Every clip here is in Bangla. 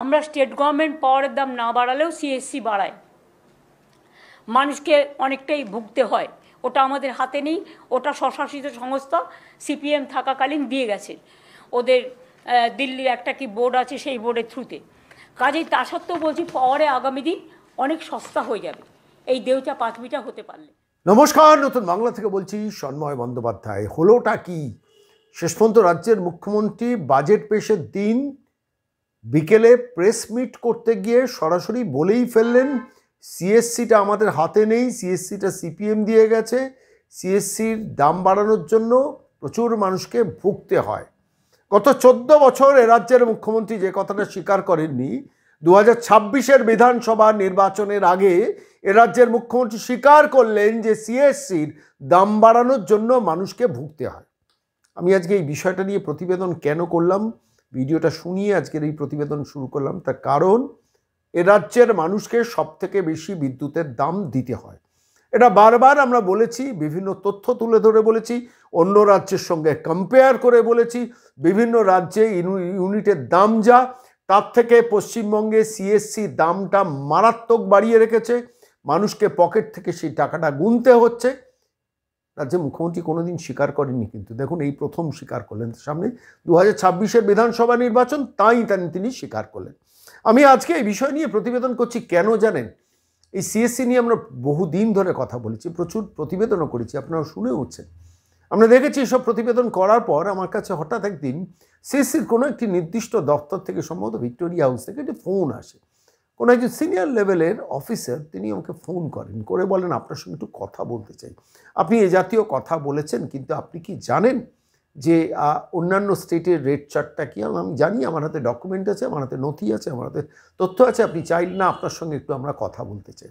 আমরা স্টেট গভর্নমেন্ট পাওয়ারের দাম না বাড়ালেও সিএসসি বাড়ায়, মানুষকে অনেকটাই ভুগতে হয়। ওটা আমাদের হাতে নেই, ওটা স্বশাসিত সংস্থা সিপিএম থাকাকালীন দিয়ে গেছে, ওদের দিল্লির একটা কি বোর্ড আছে, সেই বোর্ডের থ্রুতে। কাজেই তা সত্ত্বেও বলছি পাওয়ারে আগামী দিন অনেক সস্তা হয়ে যাবে এই দেউচা পাঁচবিটা হতে পারলে। নমস্কার, নতুন বাংলা থেকে বলছি সন্ময় বন্দ্যোপাধ্যায়। হলোটা কি? শেষ পর্যন্ত রাজ্যের মুখ্যমন্ত্রী বাজেট পেশের দিন বিকেলে প্রেস মিট করতে গিয়ে সরাসরি বলেই ফেললেন সিএসসিটা আমাদের হাতে নেই, সিএসসিটা সিপিএম দিয়ে গেছে, সিএসসির দাম বাড়ানোর জন্য প্রচুর মানুষকে ভুগতে হয়। গত 14 বছর এ রাজ্যের মুখ্যমন্ত্রী যে কথাটা স্বীকার করেননি, 2026-এর বিধানসভা নির্বাচনের আগে এ রাজ্যের মুখ্যমন্ত্রী স্বীকার করলেন যে সিএসসির দাম বাড়ানোর জন্য মানুষকে ভুগতে হয়। আমি আজকে এই বিষয়টা নিয়ে প্রতিবেদন কেন করলাম, ভিডিওটা শুনিয়ে আজকের এই প্রতিবেদন শুরু করলাম। তার কারণ এ রাজ্যের মানুষকে সবথেকে বেশি বিদ্যুতের দাম দিতে হয়। এটা বারবার আমরা বলেছি, বিভিন্ন তথ্য তুলে ধরে বলেছি, অন্য রাজ্যের সঙ্গে কম্পেয়ার করে বলেছি। বিভিন্ন রাজ্যে ইউনিটের দাম যা, তার থেকে পশ্চিমবঙ্গে সিএসসি দামটা মারাত্মক বাড়িয়ে রেখেছে। মানুষকে পকেট থেকে সেই টাকাটা গুনতে হচ্ছে। রাজ্যের মুখ্যমন্ত্রী কোনোদিন স্বীকার করেননি, কিন্তু দেখুন এই প্রথম স্বীকার করলেন। সামনে 2026-এর বিধানসভা নির্বাচন, তাই তিনি স্বীকার করলেন। আমি আজকে এই বিষয় নিয়ে প্রতিবেদন করছি কেন জানেন? এই সিএসসি নিয়ে আমরা বহুদিন ধরে কথা বলেছি, প্রচুর প্রতিবেদনও করেছি, আপনারা শুনে হচ্ছেন। আমরা দেখেছি এসব প্রতিবেদন করার পর আমার কাছে হঠাৎ একদিন সিএসসির কোনো একটি নির্দিষ্ট দপ্তর থেকে, সম্ভবত ভিক্টোরিয়া হাউস থেকে, একটি ফোন আসে। কোনো একজন সিনিয়র লেভেলের অফিসার তিনি আমাকে ফোন করেন, করে বলেন আপনার সঙ্গে একটু কথা বলতে চাই। আপনি এ জাতীয় কথা বলেছেন, কিন্তু আপনি কি জানেন যে অন্যান্য স্টেটের রেট চার্টটা কী? আমি জানি, আমার হাতে ডকুমেন্ট আছে, আমার হাতে নথি আছে, আমার হাতে তথ্য আছে, আপনি চাইলে না আপনার সঙ্গে একটু আমরা কথা বলতে চাই।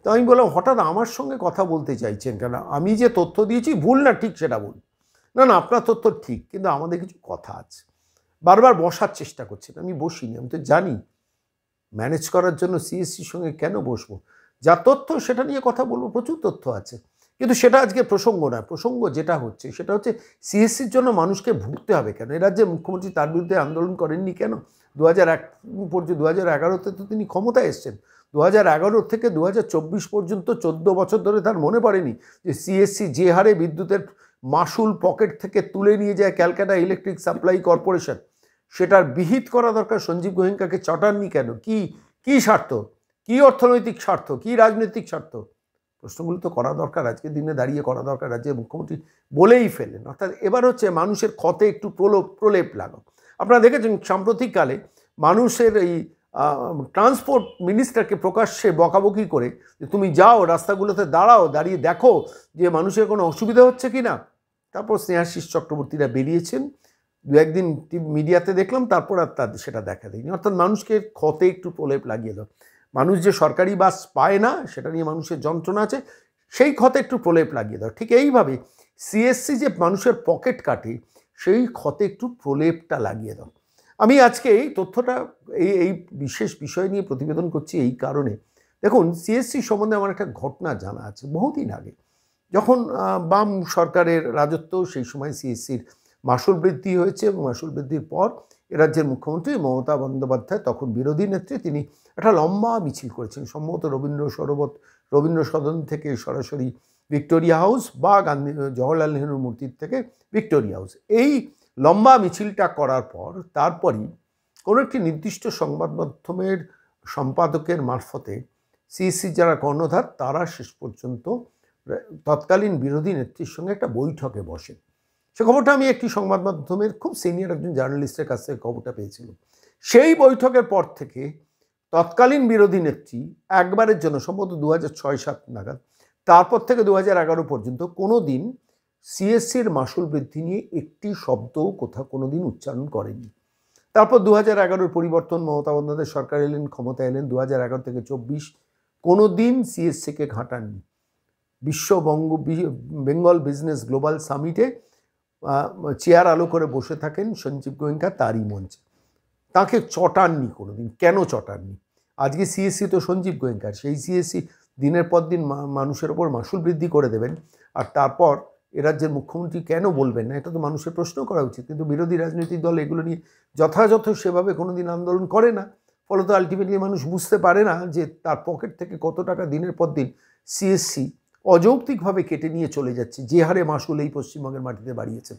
তো আমি বললাম হঠাৎ আমার সঙ্গে কথা বলতে চাইছেন কেন? আমি যে তথ্য দিয়েছি ভুল না ঠিক সেটা বলুন। না না, আপনার তথ্য ঠিক, কিন্তু আমাদের কিছু কথা আছে। বারবার বসার চেষ্টা করছেন। আমি বসিনি, আমি তো জানি ম্যানেজ করার জন্য সিএসসির সঙ্গে কেন বসবো? যা তথ্য সেটা নিয়ে কথা বলবো, প্রচুর তথ্য আছে, কিন্তু সেটা আজকে প্রসঙ্গ নয়। প্রসঙ্গ যেটা হচ্ছে সেটা হচ্ছে সিএসসির জন্য মানুষকে ভুগতে হবে কেন? এ রাজ্যে মুখ্যমন্ত্রী তার বিরুদ্ধে আন্দোলন করেননি কেন? 2001 পর্যন্ত, 2011-তে তো তিনি ক্ষমতায় এসছেন। 2011 থেকে 2024 পর্যন্ত 14 বছর ধরে তার মনে পড়েনি যে সিএসসি যে হারে বিদ্যুতের মাসুল পকেট থেকে তুলে নিয়ে যায় ক্যালকাটা ইলেকট্রিক সাপ্লাই কর্পোরেশন, সেটার বিহিত করা দরকার। সঞ্জীব গোয়েঙ্কাকে চটাননি কেন? কি স্বার্থ? কি অর্থনৈতিক স্বার্থ? কি রাজনৈতিক স্বার্থ? প্রশ্নগুলো তো করা দরকার, আজকের দিনে দাঁড়িয়ে করা দরকার। রাজ্যের মুখ্যমন্ত্রী বলেই ফেলেন। অর্থাৎ এবার হচ্ছে মানুষের ক্ষতে একটু প্রলেপ লাগাও। আপনারা দেখেছেন সাম্প্রতিককালে মানুষের এই ট্রান্সপোর্ট মিনিস্টারকে প্রকাশ্যে বকাবকি করে যে তুমি যাও রাস্তাগুলোতে দাঁড়াও, দাঁড়িয়ে দেখো যে মানুষের কোনো অসুবিধা হচ্ছে কি না। তারপর স্নেহাশিস চক্রবর্তীরা বেরিয়েছেন, দু একদিন মিডিয়াতে দেখলাম, তারপর আর তাদের সেটা দেখা দেয়নি। অর্থাৎ মানুষকে ক্ষতে একটু প্রলেপ লাগিয়ে দাও। মানুষ যে সরকারি বাস পায় না, সেটা নিয়ে মানুষের যন্ত্রণা আছে, সেই ক্ষতে একটু প্রলেপ লাগিয়ে দাও। ঠিক এইভাবে সিএসসি যে মানুষের পকেট কাটে, সেই ক্ষতে একটু প্রলেপটা লাগিয়ে দাও। আমি আজকে এই তথ্যটা এই বিশেষ বিষয় নিয়ে প্রতিবেদন করছি এই কারণে। দেখুন, সিএসসি সম্বন্ধে আমার একটা ঘটনা জানা আছে। বহুদিন আগে যখন বাম সরকারের রাজত্ব, সেই সময় সিএসসির মাসুল বৃদ্ধি হয়েছে, এবং মাসুল বৃদ্ধির পর এ রাজ্যের মুখ্যমন্ত্রী মমতা বন্দ্যোপাধ্যায়, তখন বিরোধী নেত্রী, তিনি একটা লম্বা মিছিল করেছেন, সম্ভবত রবীন্দ্র সদন থেকে সরাসরি ভিক্টোরিয়া হাউস, বা জওহরলাল নেহরুর মূর্তির থেকে ভিক্টোরিয়া হাউস। এই লম্বা মিছিলটা করার পর তারপরই কোনো একটি নির্দিষ্ট সংবাদ মাধ্যমের সম্পাদকের মারফতে সিএসসি যারা কর্ণধার, তারা শেষ পর্যন্ত তৎকালীন বিরোধী নেত্রীর সঙ্গে একটা বৈঠকে বসেন। সে খবরটা আমি একটি সংবাদ মাধ্যমের খুব সিনিয়র একজন জার্নালিস্টের কাছ থেকে খবরটা পেয়েছিলাম। সেই বৈঠকের পর থেকে তৎকালীন বিরোধী নেত্রী একবারের জন্য, সম্ভবত 2006-07 নাগাদ, তারপর থেকে 2011 পর্যন্ত কোনো দিন সিএসসির মাসুল বৃদ্ধি নিয়ে একটি শব্দও কোনো দিন উচ্চারণ করেনি। তারপর 2011-র পরিবর্তন, মমতা বন্দ্যোপাধ্যায় সরকার এলেন, ক্ষমতা এলেন 2011 থেকে 24, কোনো দিন সিএসসিকে ঘাঁটাননি। বেঙ্গল বিজনেস গ্লোবাল সামিটে চেয়ার আলো করে বসে থাকেন সঞ্জীব গোয়েঙ্কা, তারই মঞ্চে। তাকে চটাননি কোনোদিন। কেন চটাননি? আজকে সিএসসি তো সঞ্জীব গোয়েঙ্কার, সেই সিএসসি দিনের পর দিন মানুষের ওপর মাসুল বৃদ্ধি করে দেবেন, আর তারপর এ রাজ্যের মুখ্যমন্ত্রী কেন বলবেন না? এটা তো মানুষের প্রশ্ন করা উচিত, কিন্তু বিরোধী রাজনৈতিক দল এগুলো নিয়ে যথাযথ সেভাবে কোনোদিন আন্দোলন করে না। ফলত আলটিমেটলি মানুষ বুঝতে পারে না যে তার পকেট থেকে কত টাকা দিনের পর দিন সিএসসি অযৌক্তিকভাবে কেটে নিয়ে চলে যাচ্ছে, যে হারে মাসুল এই পশ্চিমবঙ্গের মাটিতে বাড়িয়েছে।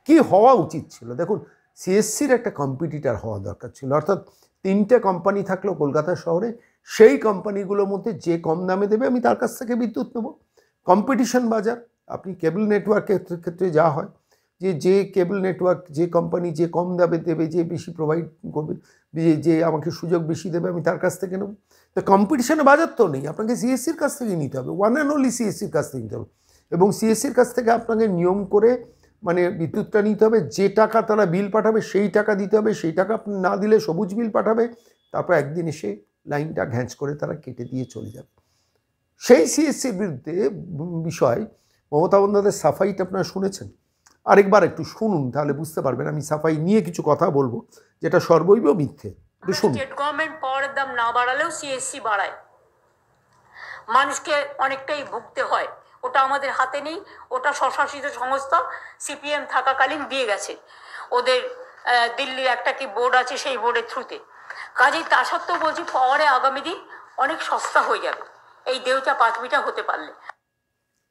কি হওয়া উচিত ছিল? দেখুন, সিএসসির একটা কম্পিটিটার হওয়া দরকার ছিল, অর্থাৎ 3টে কোম্পানি থাকলো কলকাতা শহরে, সেই কোম্পানিগুলোর মধ্যে যে কম দামে দেবে আমি তার কাছ থেকে বিদ্যুৎ নেব। কম্পিটিশন বাজার। আপনি কেবল নেটওয়ার্কের ক্ষেত্রে যা হয় যে কেবল নেটওয়ার্ক, যে কোম্পানি যে কম দামে দেবে, যে বেশি প্রোভাইড করবে, যে আমাকে সুযোগ বেশি দেবে, আমি তার কাছ থেকে নেব। তো কম্পিটিশনে বাজার তো নেই, আপনাকে সিএসসির কাছ থেকে নিতে হবে, ওয়ান অ্যান্ড অনলি সিএসসির কাছ থেকে নিতে হবে। এবং সিএসসির কাছ থেকে আপনাকে নিয়ম করে মানে বিদ্যুৎটা নিতে হবে, যে টাকা তারা বিল পাঠাবে সেই টাকা দিতে হবে, সেই টাকা আপনি না দিলে সবুজ বিল পাঠাবে, তারপর একদিন এসে লাইনটা ঘ্যাঁচ করে তারা কেটে দিয়ে চলে যাবে। সেই সিএসসির বিরুদ্ধে বিষয় মমতা বন্দ্যোপাধ্যায়ের সাফাইটা আপনারা শুনেছেন, আরেকবার একটু শুনুন, তাহলে বুঝতে পারবেন। আমি সাফাই নিয়ে কিছু কথা বলবো যেটা সর্বৈব মিথ্যে। স্টেট গভর্নমেন্ট পাওয়ারের দাম না বাড়ালেও সিএসসি বাড়ায়, মানুষকে অনেকটাই ভুগতে হয়। ওটা আমাদের হাতে নেই, ওটা স্বশাসিত সংস্থা সিপিএম থাকাকালীন দিয়ে গেছে ওদের দিল্লির একটা কি বোর্ড আছে, সেই বোর্ডের থ্রুতে। কাজেই তা সত্ত্বেও বলছি পাওয়ারে আগামী দিন অনেক সস্তা হয়ে যাবে এই দেউচা পাঁচমিটা হতে পারলে।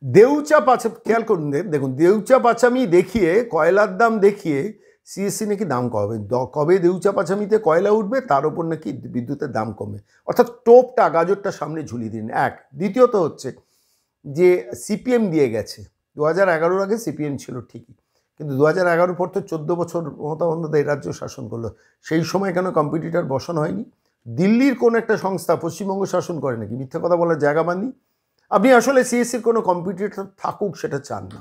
দেউচা পাচা খেয়াল করুন, দেখুন, দেউচা পাচামি দেখিয়ে, কয়লার দাম দেখিয়ে সিএসসি নাকি দাম কমে, কবে দেউচা পাচামিতে কয়লা উঠবে তার উপর নাকি বিদ্যুতের দাম কমে, অর্থাৎ টোপটা গাজরটা সামনে ঝুলিয়ে দিন। এক, দ্বিতীয়ত হচ্ছে যে সিপিএম দিয়ে গেছে, 2011 আগে সিপিএম ছিল ঠিকই, কিন্তু 2011 পর তো 14 বছর মমতা বন্দ্যোপাধ্যায় রাজ্য শাসন করলো। সেই সময় কেন কম্পিটিটর বসানো হয়নি? দিল্লির কোন একটা সংস্থা পশ্চিমবঙ্গ শাসন করে নাকি? মিথ্যা কথা বলার জায়গা বানি। আপনি আসলে সিএসসির কোনো কম্পিটিটর থাকুক সেটা চান না,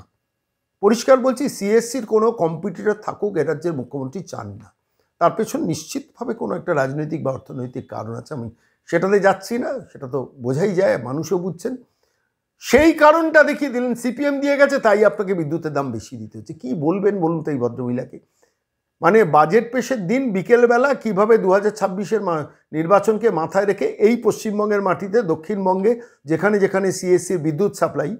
পরিষ্কার বলছি, সিএসসির কোনো কম্পিটিটর থাকুক এ রাজ্যের মুখ্যমন্ত্রী চান না। তার পেছন নিশ্চিতভাবে কোনো একটা রাজনৈতিক বা অর্থনৈতিক কারণ আছে, আমি সেটাতে যাচ্ছি না, সেটা তো বোঝাই যায়, মানুষও বুঝছেন। সেই কারণটা দেখিয়ে দিলেন, সিপিএম দিয়ে গেছে তাই আপনাকে বিদ্যুতের দাম বেশি দিতে হচ্ছে। কি বলবেন বলুন তো এই ভদ্রমহিলাকে? মানে বাজেট পেশের দিন বিকেলবেলা কিভাবে 2026-এর নির্বাচনকে মাথায় রেখে এই পশ্চিমবঙ্গের মাটিতে, দক্ষিণবঙ্গে যেখানে যেখানে সিএসসির বিদ্যুৎ সাপ্লাই,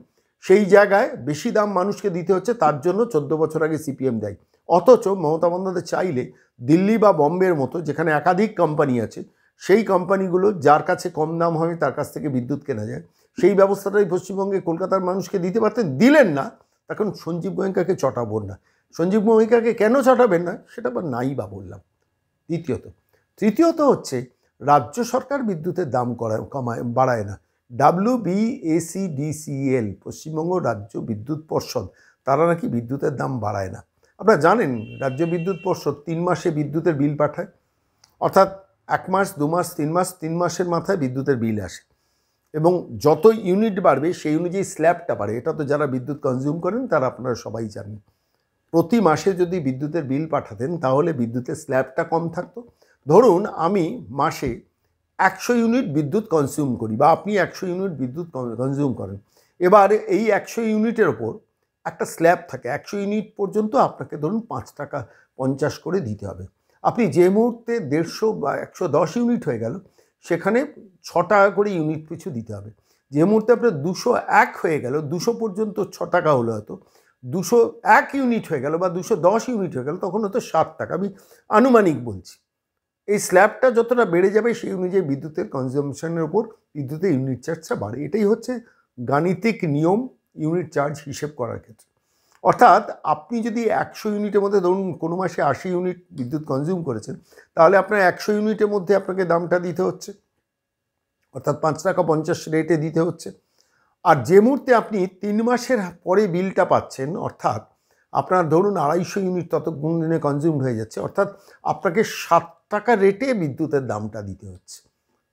সেই জায়গায় বেশি দাম মানুষকে দিতে হচ্ছে, তার জন্য 14 বছর আগে সিপিএম দেয়। অথচ মমতা বন্দ্যোপাধ্যায় চাইলে দিল্লি বা বম্বের মতো যেখানে একাধিক কোম্পানি আছে, সেই কোম্পানিগুলো যার কাছে কম দাম হয় তার কাছ থেকে বিদ্যুৎ কেনা যায়, সেই ব্যবস্থাটাই পশ্চিমবঙ্গে কলকাতার মানুষকে দিতে পারতেন, দিলেন না। তখন সঞ্জীব গোয়েঙ্কাকে চটাবো না, সঞ্জীব গোয়েঙ্কাকে কেন চটাবেন না সেটা বা নাই বা বললাম। তৃতীয়ত হচ্ছে রাজ্য সরকার বিদ্যুতের দাম বাড়ায় না। WBACDCL, পশ্চিমবঙ্গ রাজ্য বিদ্যুৎ পর্ষদ, তারা নাকি বিদ্যুতের দাম বাড়ায় না। আপনারা জানেন রাজ্য বিদ্যুৎ পর্ষদ 3 মাসে বিদ্যুতের বিল পাঠায়, অর্থাৎ 1 মাস 2 মাস 3 মাস, 3 মাসের মাথায় বিদ্যুতের বিল আসে, এবং যত ইউনিট বাড়বে সেই অনুযায়ী স্ল্যাবটা বাড়ে। এটা তো যারা বিদ্যুৎ কনজিউম করেন তারা আপনারা সবাই জানেন। প্রতি মাসে যদি বিদ্যুতের বিল পাঠাতেন তাহলে বিদ্যুতের স্ল্যাবটা কম থাকতো। ধরুন আমি মাসে 100 ইউনিট বিদ্যুৎ কনজিউম করি, বা আপনি 100 ইউনিট বিদ্যুৎ কনজিউম করেন। এবার এই 100 ইউনিটের ওপর একটা স্ল্যাব থাকে, 100 ইউনিট পর্যন্ত আপনাকে ধরুন 5 টাকা 50 করে দিতে হবে। আপনি যে মুহূর্তে 150 বা 110 ইউনিট হয়ে গেল, সেখানে 6 টাকা করে ইউনিট পিছু দিতে হবে। যে মুহূর্তে আপনার 201 হয়ে গেল, 200 পর্যন্ত 6 টাকা হলো, হয়তো 201 ইউনিট হয়ে গেল বা 210 ইউনিট হয়ে গেল, তখন হয়তো 7 টাকা, আমি আনুমানিক বলছি। এই স্ল্যাবটা যতটা বেড়ে যাবে সেই অনুযায়ী বিদ্যুতের কনজামশনের ওপর বিদ্যুতের ইউনিট চার্জটা বাড়ে। এটাই হচ্ছে গাণিতিক নিয়ম ইউনিট চার্জ হিসেব করার ক্ষেত্রে। অর্থাৎ আপনি যদি 100 ইউনিটের মধ্যে ধরুন কোনো মাসে 80 ইউনিট বিদ্যুৎ কনজিউম করেছেন, তাহলে আপনার 100 ইউনিটের মধ্যে আপনাকে দামটা দিতে হচ্ছে, অর্থাৎ 5 টাকা 50 রেটে দিতে হচ্ছে। আর যে মুহূর্তে আপনি 3 মাসের পরে বিলটা পাচ্ছেন, অর্থাৎ আপনার ধরুন 250 ইউনিট ততক্ষণ দিনে কনজিউম হয়ে যাচ্ছে, অর্থাৎ আপনাকে 7 টাকা রেটে বিদ্যুতের দামটা দিতে হচ্ছে।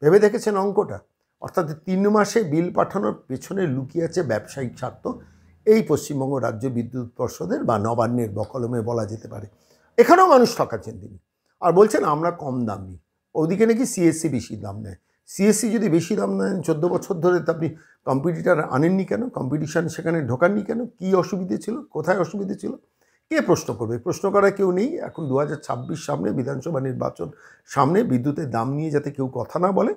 ভেবে দেখেছেন অঙ্কটা? অর্থাৎ 3 মাসে বিল পাঠানোর পেছনে লুকিয়ে আছে ব্যবসায়িক স্বার্থ, এই পশ্চিমবঙ্গ রাজ্য বিদ্যুৎ পর্ষদের বা নবান্নের বকলমে বলা যেতে পারে। এখানেও মানুষ ঠকাচ্ছেন তিনি, আর বলছেন আমরা কম দাম নিই, ওদিকে নাকি সিএসসি বেশি দাম নেয়। সিএসসি যদি বেশি দাম নেন 14 বছর ধরে, তো আপনি কম্পিটিটার আনেননি কেন? কম্পিটিশান সেখানে ঢোকাননি কেন? কী অসুবিধে ছিল? কোথায় অসুবিধে ছিল? কে প্রশ্ন করবে? প্রশ্ন করা কেউ নেই। এখন 2026 সামনে, বিধানসভা নির্বাচন সামনে, বিদ্যুতের দাম নিয়ে যাতে কেউ কথা না বলে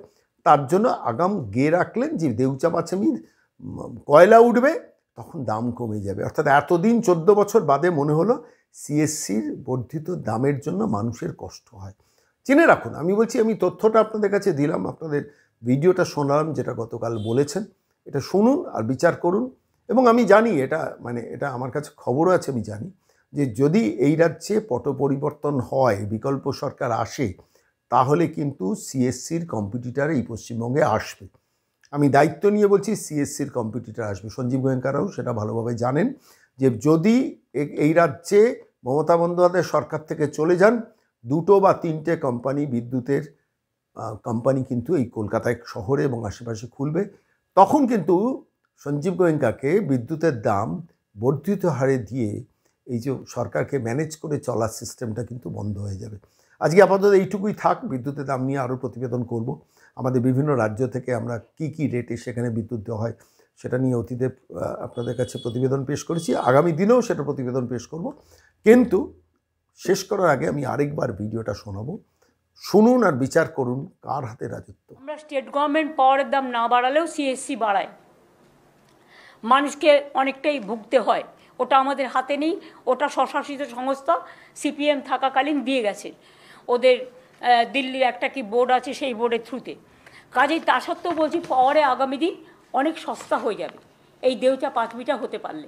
তার জন্য আগাম গেয়ে রাখলেন যে দেউচা পাচামির কয়লা উঠবে, তখন দাম কমে যাবে। অর্থাৎ এতদিন 14 বছর বাদে মনে হলো সিএসসির বর্ধিত দামের জন্য মানুষের কষ্ট হয়। জেনে রাখুন, আমি বলছি, আমি তথ্যটা আপনাদের কাছে দিলাম, আপনাদের ভিডিওটা শোনালাম যেটা গতকাল বলেছেন, এটা শুনুন আর বিচার করুন। এবং আমি জানি এটা আমার কাছে খবরও আছে, আমি জানি যে যদি এই রাজ্যে পট পরিবর্তন হয়, বিকল্প সরকার আসে, তাহলে কিন্তু সিএসসির কম্পিটিটার এই পশ্চিমবঙ্গে আসবে। আমি দায়িত্ব নিয়ে বলছি, সিএসসির কম্পিটিটার আসবে। সঞ্জীব গোয়েঙ্কারাও সেটা ভালোভাবে জানেন যে যদি এই রাজ্যে মমতা বন্দ্যোপাধ্যায় সরকার থেকে চলে যান, 2 বা 3টে কোম্পানি, বিদ্যুতের কোম্পানি কিন্তু এই কলকাতায় শহরে এবং আশেপাশে খুলবে। তখন কিন্তু সঞ্জীব গোয়েঙ্কাকে বিদ্যুতের দাম বর্ধিত হারে দিয়ে এই যে সরকারকে ম্যানেজ করে চলার সিস্টেমটা কিন্তু বন্ধ হয়ে যাবে। আজকে আপাতত এইটুকুই থাক। বিদ্যুতের দাম নিয়ে আরও প্রতিবেদন করব। আমাদের বিভিন্ন রাজ্য থেকে আমরা কি রেটে সেখানে বিদ্যুৎ দেওয়া হয় সেটা নিয়ে অতীতে আপনাদের কাছে প্রতিবেদন পেশ করেছি, আগামী দিনেও সেটা প্রতিবেদন পেশ করব। কিন্তু শেষ করার আগে আমি আরেকবার ভিডিওটা শোনাবো, শুনুন আর বিচার করুন কার হাতে রাজত্ব। আমরা স্টেট গভর্নমেন্ট পাওয়ারের দাম না বাড়ালেও সিএসসি বাড়ায়, মানুষকে অনেকটাই ভুগতে হয়। ওটা আমাদের হাতে নেই, ওটা স্বশাসিত সংস্থা সিপিএম থাকাকালীন দিয়ে গেছে। ওদের দিল্লির একটা কি বোর্ড আছে, সেই বোর্ডের থ্রুতে। কাজেই তা সত্ত্বেও বলছি, পাওয়ারে আগামী দিন অনেক সস্তা হয়ে যাবে এই দেউচা পাঁচবিটা হতে পারলে।